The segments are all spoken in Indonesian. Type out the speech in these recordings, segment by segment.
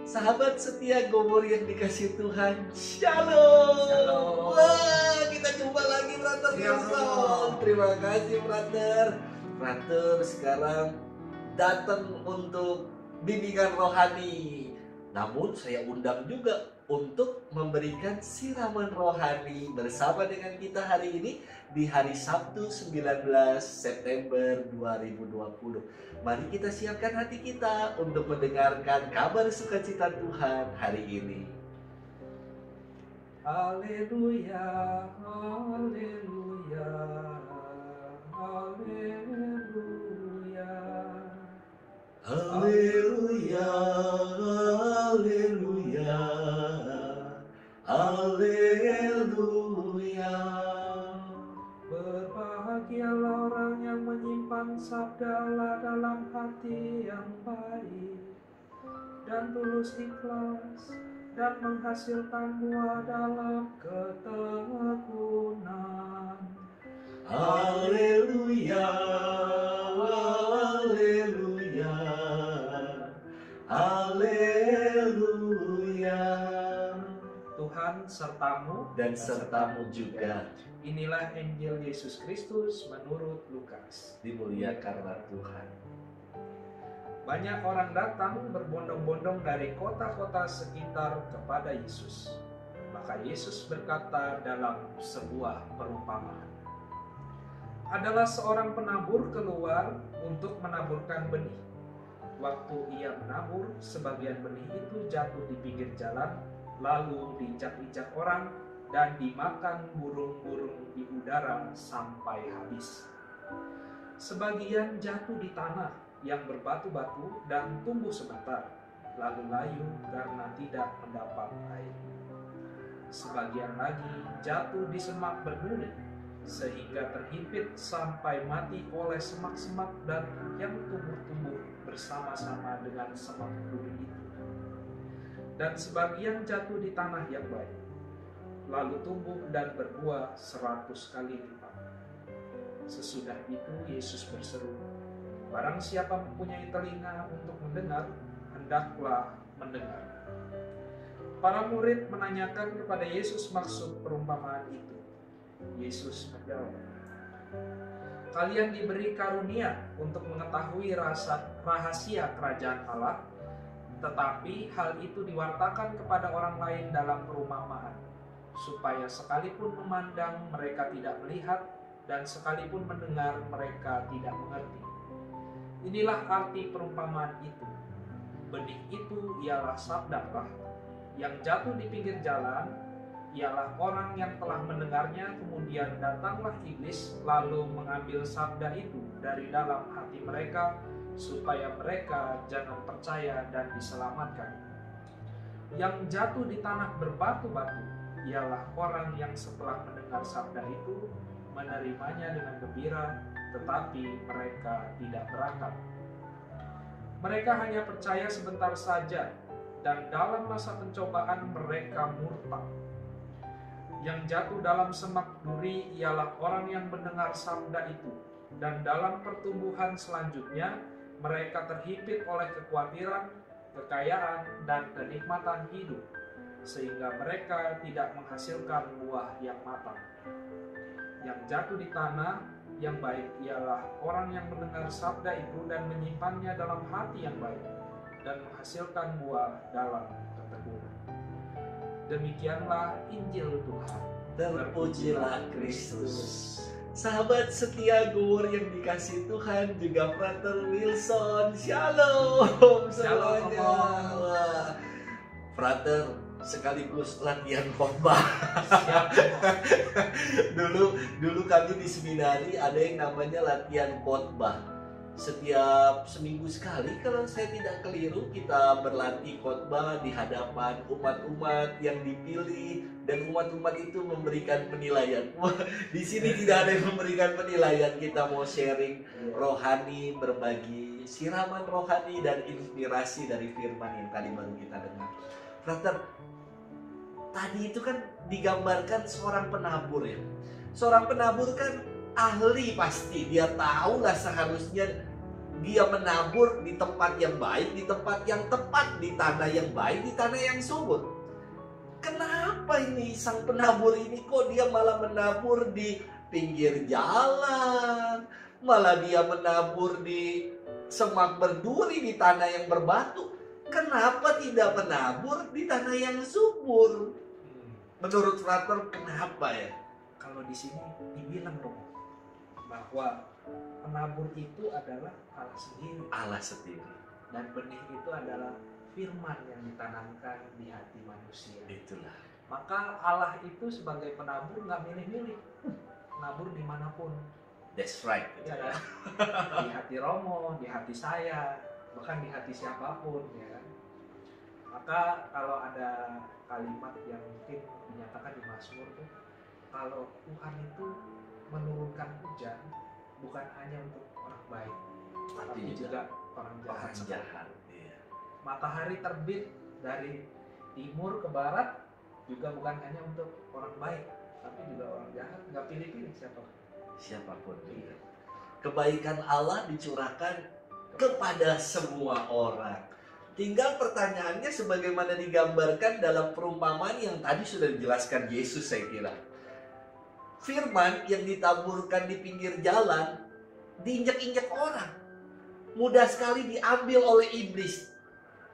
Sahabat setia Gomor yang dikasih Tuhan, Shalom. Wah, kita jumpa lagi Brother Wilson. Terima kasih Brother. Brother sekarang datang untuk bimbingan rohani. Namun saya undang juga untuk memberikan siraman rohani bersama dengan kita hari ini di hari Sabtu 19 September 2020. Mari kita siapkan hati kita untuk mendengarkan kabar sukacita Tuhan hari ini. Haleluya, haleluya, haleluya. Haleluya, haleluya, haleluya. Berbahagialah orang yang menyimpan sabda Allah dalam hati yang baik dan tulus ikhlas dan menghasilkan buah dalam ketekunan. Haleluya, haleluya, haleluya. Tuhan sertamu Dan sertamu juga. Inilah Injil Yesus Kristus menurut Lukas. Dimuliakanlah Tuhan. Banyak orang datang berbondong-bondong dari kota-kota sekitar kepada Yesus. Maka Yesus berkata dalam sebuah perumpamaan. Adalah seorang penabur keluar untuk menaburkan benih. Waktu ia menabur, sebagian benih itu jatuh di pinggir jalan, lalu diinjak-injak orang dan dimakan burung-burung di udara sampai habis. Sebagian jatuh di tanah yang berbatu-batu dan tumbuh sebentar, lalu layu karena tidak mendapat air. Sebagian lagi jatuh di semak berduri, sehingga terhimpit sampai mati oleh semak-semak dan yang tumbuh-tumbuh bersama-sama dengan semak berduri itu. Dan sebagian jatuh di tanah yang baik, lalu tumbuh dan berbuah 100 kali lipat. Sesudah itu Yesus berseru, barang siapa mempunyai telinga untuk mendengar, hendaklah mendengar. Para murid menanyakan kepada Yesus maksud perumpamaan itu. Yesus menjawab, kalian diberi karunia untuk mengetahui rahasia kerajaan Allah, tetapi hal itu diwartakan kepada orang lain dalam perumpamaan, supaya sekalipun memandang mereka tidak melihat, dan sekalipun mendengar mereka tidak mengerti. Inilah arti perumpamaan itu. Benih itu ialah sabda Allah, yang jatuh di pinggir jalan ialah orang yang telah mendengarnya, kemudian datanglah iblis lalu mengambil sabda itu dari dalam hati mereka, supaya mereka jangan percaya dan diselamatkan. Yang jatuh di tanah berbatu-batu ialah orang yang setelah mendengar sabda itu menerimanya dengan gembira, tetapi mereka tidak berakal. Mereka hanya percaya sebentar saja, dan dalam masa pencobaan mereka murtad. Yang jatuh dalam semak duri ialah orang yang mendengar sabda itu, dan dalam pertumbuhan selanjutnya mereka terhimpit oleh kekhawatiran, kekayaan, dan kenikmatan hidup, sehingga mereka tidak menghasilkan buah yang matang. Yang jatuh di tanah yang baik ialah orang yang mendengar sabda itu dan menyimpannya dalam hati yang baik, dan menghasilkan buah dalam ketekunan. Demikianlah Injil Tuhan. Terpujilah Kristus. Sahabat setia Gomor yang dikasih Tuhan, juga Brother Wilson, Shalom semuanya. Wah, Brother sekaligus latihan khotbah. dulu kami di seminari ada yang namanya latihan khotbah. Setiap seminggu sekali kalau saya tidak keliru kita berlatih khotbah di hadapan umat-umat yang dipilih, dan umat-umat itu memberikan penilaian. Wah, di sini tidak ada yang memberikan penilaian, kita mau sharing rohani, berbagi siraman rohani dan inspirasi dari firman yang tadi baru kita dengar. Brother, tadi itu kan digambarkan seorang penabur ya. Seorang penabur kan ahli pasti, dia tahu lah seharusnya dia menabur di tempat yang baik, di tempat yang tepat, di tanah yang baik, di tanah yang subur. Kenapa ini sang penabur ini kok dia malah menabur di pinggir jalan, malah dia menabur di semak berduri, di tanah yang berbatu? Kenapa tidak menabur di tanah yang subur? Menurut Frater, kenapa ya? Kalau di sini dibilang dong bahwa penabur itu adalah Allah sendiri. Allah sendiri. Dan benih itu adalah firman yang ditanamkan di hati manusia. Itulah. Maka Allah itu sebagai penabur nggak milih-milih, nabur dimanapun. That's right. Ya kan? Di hati Romo, di hati saya, bahkan di hati siapapun, ya kan. Maka kalau ada kalimat yang mungkin dinyatakan di Mazmur tuh, kalau Tuhan itu menurunkan hujan bukan hanya untuk orang baik, tapi juga orang jahat. Iya. Matahari terbit dari timur ke barat juga bukan hanya untuk orang baik, tapi juga orang jahat. Nggak pilih-pilih Siapapun. Iya. Kebaikan Allah dicurahkan kepada semua orang. Tinggal pertanyaannya sebagaimana digambarkan dalam perumpamaan yang tadi sudah dijelaskan Yesus, saya kira. Firman yang ditaburkan di pinggir jalan diinjak-injak orang. Mudah sekali diambil oleh iblis.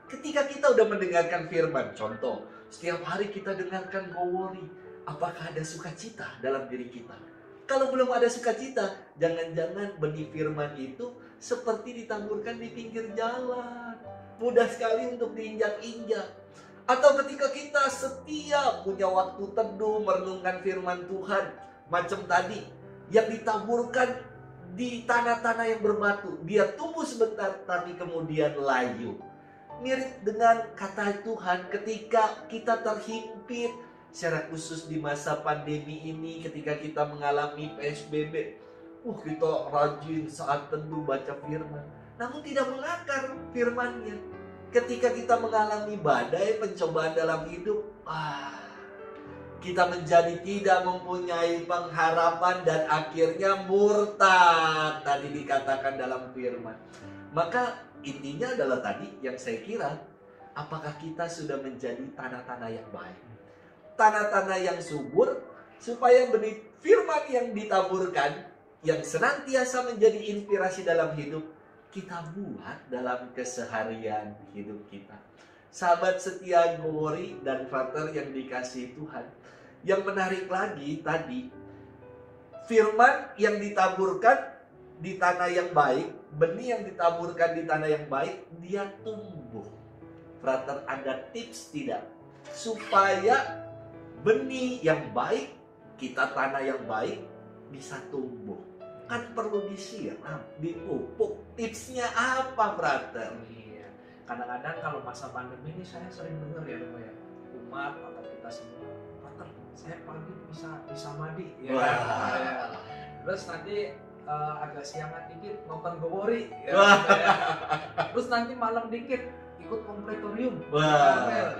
Ketika kita udah mendengarkan firman, contoh, setiap hari kita dengarkan gowori, apakah ada sukacita dalam diri kita? Kalau belum ada sukacita, jangan-jangan benih firman itu seperti ditaburkan di pinggir jalan. Mudah sekali untuk diinjak-injak. Atau ketika kita setia punya waktu teduh merenungkan firman Tuhan, macam tadi, yang ditaburkan di tanah-tanah yang berbatu, dia tumbuh sebentar tapi kemudian layu. Mirip dengan kata Tuhan ketika kita terhimpit, secara khusus di masa pandemi ini ketika kita mengalami PSBB. Kita rajin saat teduh baca firman, namun tidak mengakar firman-Nya. Ketika kita mengalami badai pencobaan dalam hidup, kita menjadi tidak mempunyai pengharapan dan akhirnya murtad, tadi dikatakan dalam firman. Maka intinya adalah tadi yang saya kira, apakah kita sudah menjadi tanah-tanah yang baik, tanah-tanah yang subur, supaya benih firman yang ditaburkan, yang senantiasa menjadi inspirasi dalam hidup, kita buat dalam keseharian hidup kita. Sahabat setia Gowori dan Frater yang dikasihi Tuhan, yang menarik lagi tadi, firman yang ditaburkan di tanah yang baik, benih yang ditaburkan di tanah yang baik, dia tumbuh. Frater, ada tips tidak supaya benih yang baik, kita tanah yang baik, bisa tumbuh? Kan perlu disiram, dipupuk. Tipsnya apa, Frater? Iya. Kadang-kadang kalau masa pandemi ini saya sering dengar ya, umat atau kita semua, Frater, saya pagi bisa mandi. Ya. Terus nanti agak siangan dikit nonton Gowori. Ya. Terus nanti malam dikit ikut kompletorium.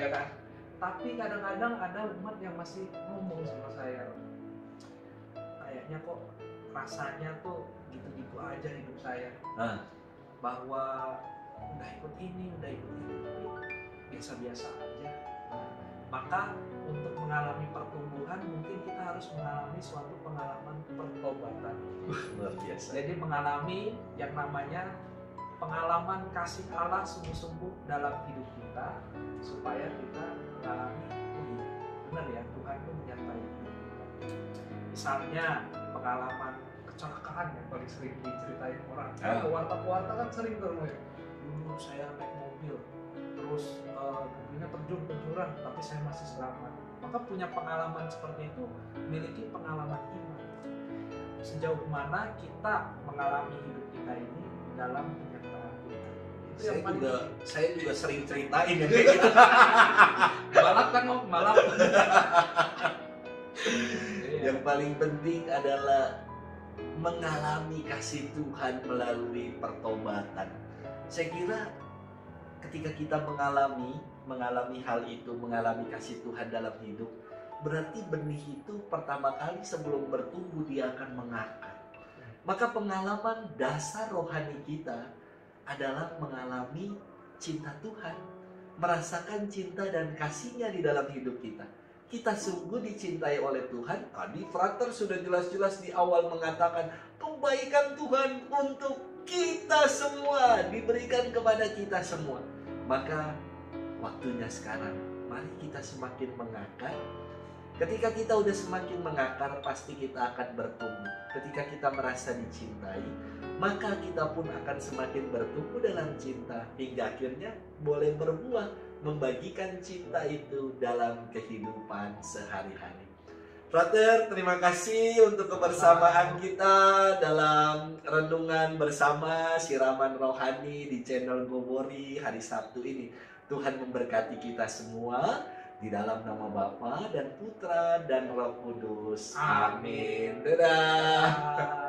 Ya kan? Tapi kadang-kadang ada umat yang masih ngomong sama saya, kayaknya kok rasanya tuh gitu-gitu aja hidup saya. Bahwa udah ikut ini, udah ikut itu, tapi biasa-biasa aja. Maka untuk mengalami pertumbuhan mungkin kita harus mengalami suatu pengalaman pertobatan. Luar biasa. Jadi mengalami yang namanya pengalaman kasih Allah sungguh-sungguh dalam hidup kita, supaya kita mengalami, benar ya, Tuhan itu menyertai hidup kita. Misalnya pengalaman kecelakaan yang paling sering diceritain orang. Pewarta-pewarta kan sering tuh, dulu saya naik mobil, terus mobilnya terjun ke jurang, tapi saya masih selamat. Maka punya pengalaman seperti itu, miliki pengalaman iman. Sejauh mana kita mengalami hidup kita ini dalam penyertaan Tuhan. Saya juga sering ceritain ya kayak gitu. Balap kan, Om, balap. Yang paling penting adalah mengalami kasih Tuhan melalui pertobatan. Saya kira ketika kita mengalami hal itu, mengalami kasih Tuhan dalam hidup, berarti benih itu pertama kali sebelum bertumbuh dia akan mengakar. Maka pengalaman dasar rohani kita adalah mengalami cinta Tuhan, merasakan cinta dan kasih-Nya di dalam hidup kita. Kita sungguh dicintai oleh Tuhan. Tadi Frater sudah jelas-jelas di awal mengatakan kebaikan Tuhan untuk kita semua, diberikan kepada kita semua. Maka waktunya sekarang, mari kita semakin mengakar. Ketika kita udah semakin mengakar, pasti kita akan bertumbuh. Ketika kita merasa dicintai, maka kita pun akan semakin bertumbuh dalam cinta, hingga akhirnya boleh berbuah, membagikan cinta itu dalam kehidupan sehari-hari. Frater, terima kasih untuk kebersamaan kita dalam renungan bersama siraman rohani di channel Gowori hari Sabtu ini. Tuhan memberkati kita semua. Di dalam nama Bapa dan Putra dan Roh Kudus. Amin. Dadah.